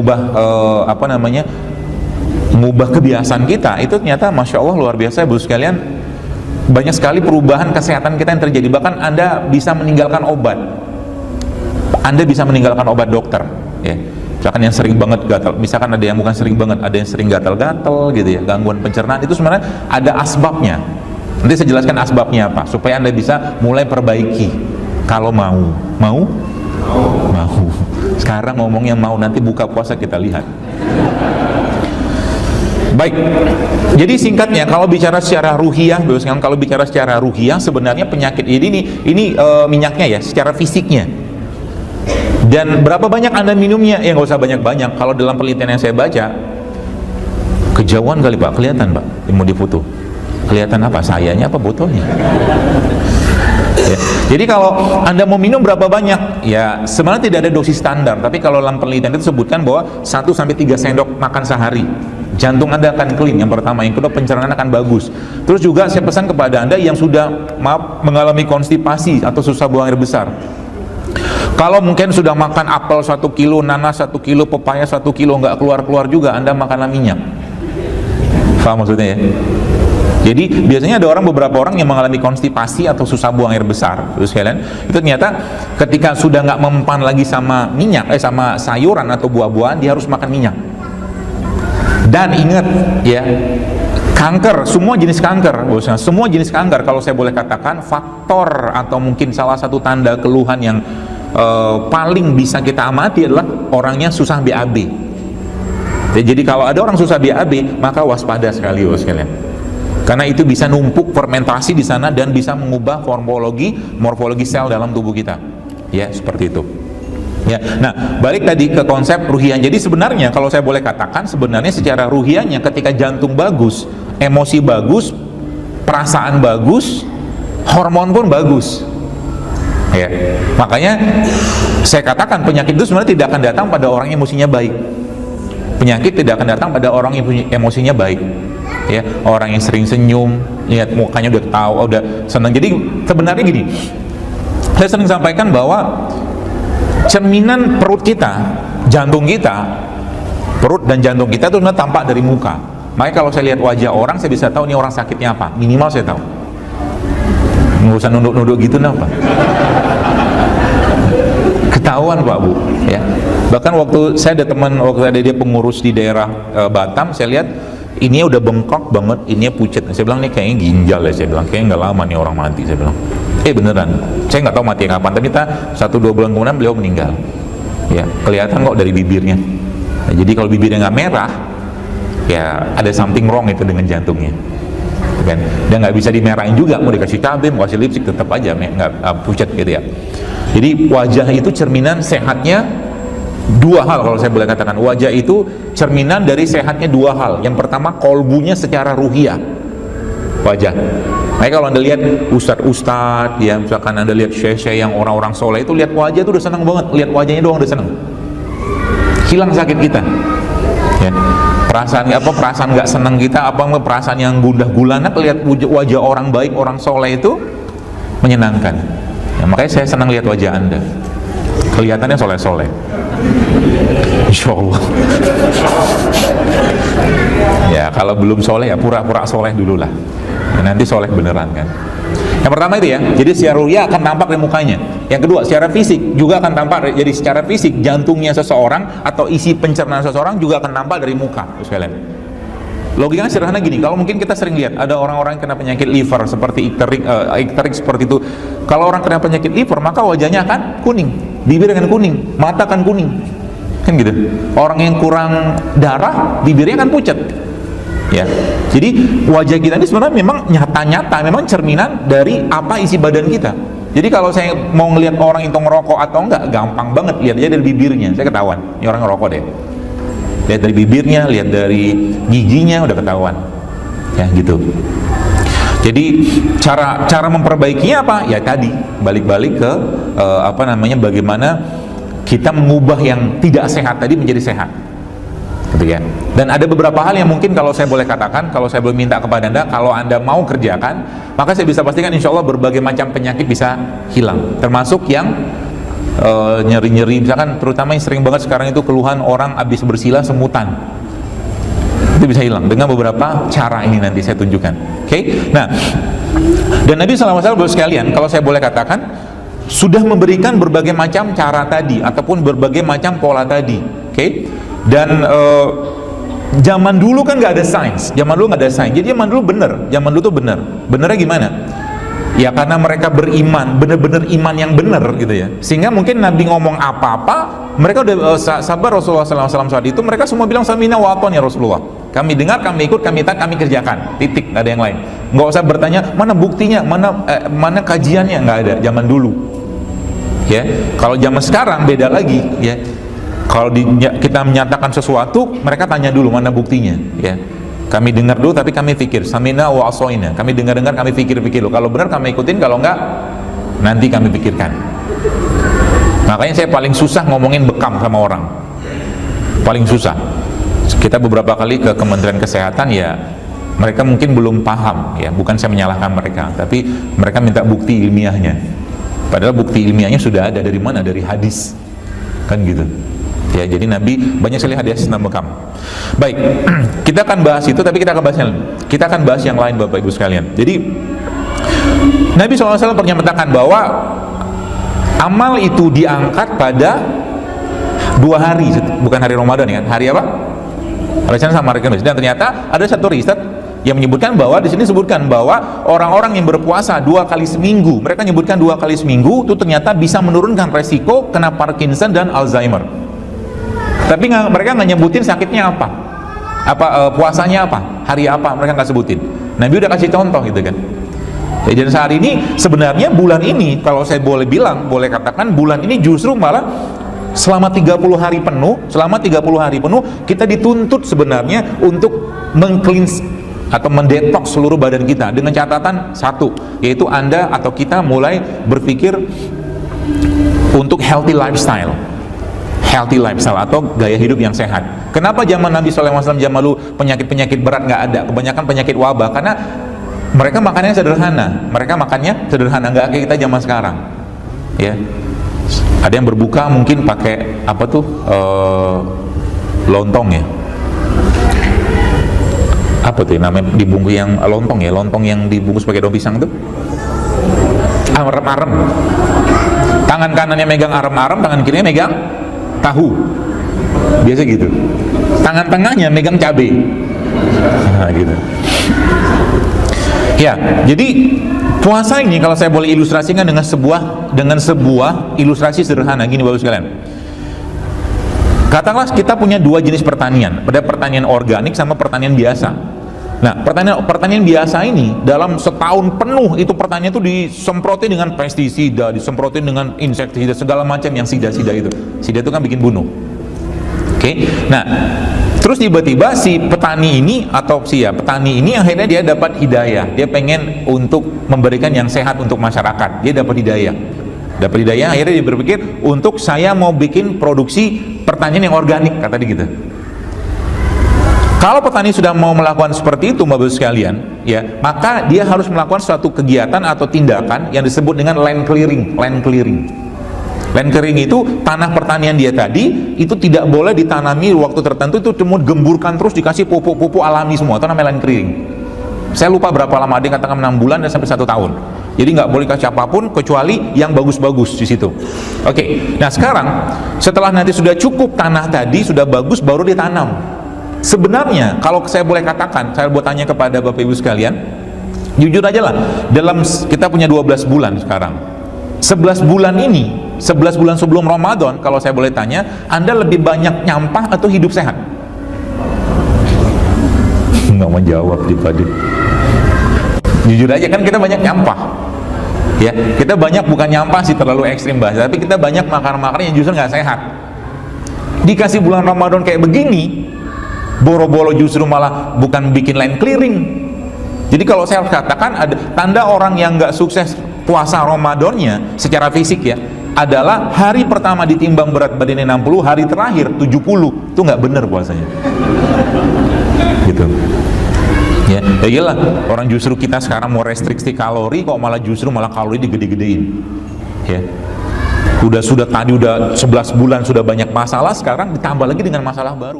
ubah apa namanya, mengubah kebiasaan kita, itu ternyata Masya Allah luar biasa Ibu sekalian. Banyak sekali perubahan kesehatan kita yang terjadi. Bahkan Anda bisa meninggalkan obat, Anda bisa meninggalkan obat dokter ya. Misalkan yang sering banget gatal, misalkan ada yang bukan sering banget, ada yang sering gatal-gatal gitu ya, gangguan pencernaan, itu sebenarnya ada asbabnya. Nanti saya jelaskan asbabnya apa, supaya Anda bisa mulai perbaiki. Kalau mau. Sekarang ngomongnya mau, nanti buka puasa kita lihat. Baik, jadi singkatnya kalau bicara secara ruhiyah, kalau bicara secara ruhiyah sebenarnya penyakit ini minyaknya ya, secara fisiknya. Dan berapa banyak Anda minumnya? Ya nggak usah banyak-banyak. Kalau dalam penelitian yang saya baca, kejauhan kali Pak, kelihatan Pak, mau difoto. Kelihatan apa? Sayanya apa botolnya? Ya. Jadi kalau Anda mau minum berapa banyak? Ya sebenarnya tidak ada dosis standar, tapi kalau dalam penelitian itu sebutkan bahwa 1-3 sendok makan sehari, jantung Anda akan clean, yang pertama. Yang kedua, pencernaan akan bagus. Terus juga saya pesan kepada Anda yang sudah mengalami konstipasi atau susah buang air besar, kalau mungkin sudah makan apel 1 kilo, nanas 1 kilo, pepaya 1 kilo, nggak keluar-keluar juga, Anda makanlah minyak. Paham maksudnya ya? Jadi biasanya ada beberapa orang yang mengalami konstipasi atau susah buang air besar, terus kalian itu ternyata ketika sudah nggak mempan lagi sama minyak, sama sayuran atau buah-buahan, dia harus makan minyak. Dan ingat ya, kanker, semua jenis kanker, semua jenis kanker, kalau saya boleh katakan, faktor atau mungkin salah satu tanda keluhan yang paling bisa kita amati adalah orangnya susah BAB. Jadi kalau ada orang susah BAB, maka waspada sekali sekalian, karena itu bisa numpuk fermentasi di sana dan bisa mengubah morfologi sel dalam tubuh kita. Ya seperti itu. Ya, nah balik tadi ke konsep ruhiyah. Jadi sebenarnya kalau saya boleh katakan, sebenarnya secara ruhiyahnya ketika jantung bagus, emosi bagus, perasaan bagus, hormon pun bagus. Ya, makanya saya katakan penyakit itu sebenarnya tidak akan datang pada orang yang emosinya baik. Penyakit tidak akan datang pada orang yang emosinya baik. Ya, orang yang sering senyum, lihat mukanya udah tahu, udah senang. Jadi sebenarnya gini, saya sering sampaikan bahwa cerminan perut kita, jantung kita, perut dan jantung kita itu sebenarnya tampak dari muka. Makanya kalau saya lihat wajah orang, saya bisa tahu ini orang sakitnya apa. Minimal saya tahu. Nggak usah nunduk-nunduk gitu, kenapa? Ketahuan Pak Bu. Ya. Bahkan waktu saya ada teman, waktu ada dia pengurus di daerah Batam, saya lihat ini udah bengkok banget, ini pucat. Saya bilang, ini kayaknya ginjal ya. Saya bilang, kayaknya nggak lama nih orang mati. Saya bilang, beneran. Saya nggak tahu mati kapan, tapi kita 1-2 bulan kemudian beliau meninggal. Ya, kelihatan kok dari bibirnya. Nah, jadi kalau bibirnya nggak merah, ya ada something wrong itu dengan jantungnya. Kan? Dan nggak bisa dimerahin juga, mau dikasih cabai, mau kasih lipstick, tetap aja nggak pucat gitu ya. Jadi wajah itu cerminan sehatnya dua hal, kalau saya boleh katakan. Wajah itu cerminan dari sehatnya dua hal. Yang pertama, kolbunya secara ruhiyah, wajah. Makanya kalau Anda lihat ustadz-ustadz ya, misalkan Anda lihat syekh-syekh yang orang-orang soleh itu, lihat wajah itu udah senang banget, lihat wajahnya doang udah senang, hilang sakit kita ya. Perasaan nggak senang kita, perasaan yang gundah gulana, lihat wajah orang baik, orang soleh itu menyenangkan ya. Makanya saya senang lihat wajah Anda, kelihatannya soleh-soleh, insya Allah. Ya kalau belum soleh ya pura-pura soleh dulu lah ya, nanti soleh beneran kan. Yang pertama itu ya, jadi secara ruhiyah akan tampak di mukanya. Yang kedua, secara fisik juga akan tampak. Jadi secara fisik, jantungnya seseorang atau isi pencernaan seseorang juga akan tampak dari muka, sekalian. Logikanya sederhana gini, kalau mungkin kita sering lihat ada orang-orang yang kena penyakit liver seperti ikterik seperti itu. Kalau orang kena penyakit liver, maka wajahnya akan kuning, bibir akan kuning, mata akan kuning, kan gitu. Orang yang kurang darah, bibirnya akan pucat. Ya, jadi wajah kita ini sebenarnya memang nyata-nyata, memang cerminan dari apa isi badan kita. Jadi kalau saya mau ngelihat orang itu ngerokok atau enggak, gampang banget, lihat aja dari bibirnya, saya ketahuan, ini orang ngerokok deh. Lihat dari bibirnya, lihat dari giginya, udah ketahuan. Ya gitu. Jadi cara memperbaikinya apa? Ya tadi balik-balik ke bagaimana kita mengubah yang tidak sehat tadi menjadi sehat. Gitu ya. Dan ada beberapa hal yang mungkin kalau saya boleh katakan, kalau saya boleh minta kepada Anda, kalau Anda mau kerjakan, maka saya bisa pastikan insya Allah berbagai macam penyakit bisa hilang, termasuk yang nyeri-nyeri, misalkan terutama yang sering banget sekarang itu keluhan orang habis bersila semutan, itu bisa hilang dengan beberapa cara ini nanti saya tunjukkan. Oke? Nah, dan Nabi SAW sekalian, kalau saya boleh katakan, sudah memberikan berbagai macam cara tadi ataupun berbagai macam pola tadi. Oke? Dan zaman dulu kan nggak ada sains, jadi zaman dulu tuh benernya gimana? Ya karena mereka beriman, benar-benar iman yang benar gitu ya, sehingga mungkin Nabi ngomong apa-apa, mereka udah sabar. Rasulullah SAW saat itu mereka semua bilang samina wa aton ya Rasulullah, kami dengar, kami ikut, kami taat, kami kerjakan, titik, nggak ada yang lain. Nggak usah bertanya mana buktinya, mana kajiannya, nggak ada zaman dulu ya. Kalau zaman sekarang beda lagi ya. Kalau kita menyatakan sesuatu, mereka tanya dulu mana buktinya ya. Kami dengar dulu tapi kami pikir, samina wa asoina, kami dengar-dengar, kami pikir-pikir loh. Kalau benar kami ikutin, kalau enggak nanti kami pikirkan. Makanya saya paling susah ngomongin bekam sama orang, paling susah. Kita beberapa kali ke Kementerian Kesehatan ya, mereka mungkin belum paham ya, bukan saya menyalahkan mereka, tapi mereka minta bukti ilmiahnya, padahal bukti ilmiahnya sudah ada. Dari mana? Dari hadis kan gitu ya. Jadi Nabi banyak sekali hadis tentang bekam. Baik, kita akan bahas itu, tapi kita akan bahas yang lain Bapak Ibu sekalian. Jadi Nabi SAW pernah menyatakan bahwa amal itu diangkat pada 2 hari, bukan hari Ramadan ya, hari apa? Hari Senin sama hari Kamis. Dan ternyata ada satu riset yang menyebutkan bahwa di sini disebutkan bahwa orang-orang yang berpuasa 2 kali seminggu, mereka menyebutkan 2 kali seminggu itu ternyata bisa menurunkan resiko kena Parkinson dan Alzheimer. Tapi mereka nggak nyebutin sakitnya apa, puasanya apa, hari apa, mereka nggak sebutin. Nabi udah kasih contoh gitu kan. Dan saat ini sebenarnya bulan ini, kalau saya boleh katakan bulan ini justru malah selama 30 hari penuh kita dituntut sebenarnya untuk meng-cleanse atau mendetoks seluruh badan kita dengan catatan satu, yaitu Anda atau kita mulai berpikir untuk healthy lifestyle atau gaya hidup yang sehat. Kenapa zaman Nabi SAW zaman dulu penyakit-penyakit berat nggak ada, kebanyakan penyakit wabah? Karena mereka makannya sederhana, nggak kayak kita zaman sekarang ya. Ada yang berbuka mungkin pakai apa tuh, lontong ya, apa tuh namanya, dibungkus yang lontong yang dibungkus pakai daun pisang tuh, arem-arem. Tangan kanannya megang arem-arem, tangan kirinya megang tahu, biasa gitu. Tangan tengahnya megang cabai, nah gitu ya. Jadi puasa ini kalau saya boleh ilustrasikan dengan sebuah ilustrasi sederhana gini Bapak sekalian. Katakanlah kita punya 2 jenis pertanian, ada pertanian organik sama pertanian biasa. Nah, pertanian biasa ini dalam setahun penuh itu pertanian itu disemprotin dengan pestisida, disemprotin dengan insektisida, segala macam yang sida-sida itu. Sida itu kan bikin bunuh. Oke. Nah, terus tiba-tiba si petani ini akhirnya dia dapat hidayah. Dia pengen untuk memberikan yang sehat untuk masyarakat. Dia dapat hidayah. Akhirnya dia berpikir untuk saya mau bikin produksi pertanian yang organik, kata dia gitu. Kalau petani sudah mau melakukan seperti itu Bapak sekalian ya, maka dia harus melakukan suatu kegiatan atau tindakan yang disebut dengan land clearing. Land clearing itu tanah pertanian dia tadi itu tidak boleh ditanami waktu tertentu, itu cuma gemburkan terus, dikasih pupuk-pupuk alami semua, itu namanya land clearing. Saya lupa berapa lama, dia katakan 6 bulan dan sampai 1 tahun. Jadi nggak boleh kasih apapun kecuali yang bagus-bagus di situ. Oke. Nah sekarang setelah nanti sudah cukup tanah tadi sudah bagus, baru ditanam. Sebenarnya kalau saya boleh katakan, saya mau tanya kepada Bapak Ibu sekalian, jujur aja lah, dalam kita punya 12 bulan sekarang, 11 bulan sebelum Ramadan, kalau saya boleh tanya, Anda lebih banyak nyampah atau hidup sehat? Nggak mau jawab di padu. Jujur aja kan kita banyak nyampah ya, kita banyak, bukan nyampah sih terlalu ekstrim bahasa, tapi kita banyak makan-makan yang justru nggak sehat. Dikasih bulan Ramadan kayak begini, boro-boro justru malah bukan bikin land clearing. Jadi kalau saya harus katakan, ada tanda orang yang nggak sukses puasa Ramadannya secara fisik ya, adalah hari pertama ditimbang berat badannya 60, hari terakhir 70, itu nggak bener puasanya gitu ya. Iyalah, orang justru kita sekarang mau restriksi kalori, kok malah kalori digede-gedein ya. Sudah tadi udah 11 bulan sudah banyak masalah, sekarang ditambah lagi dengan masalah baru.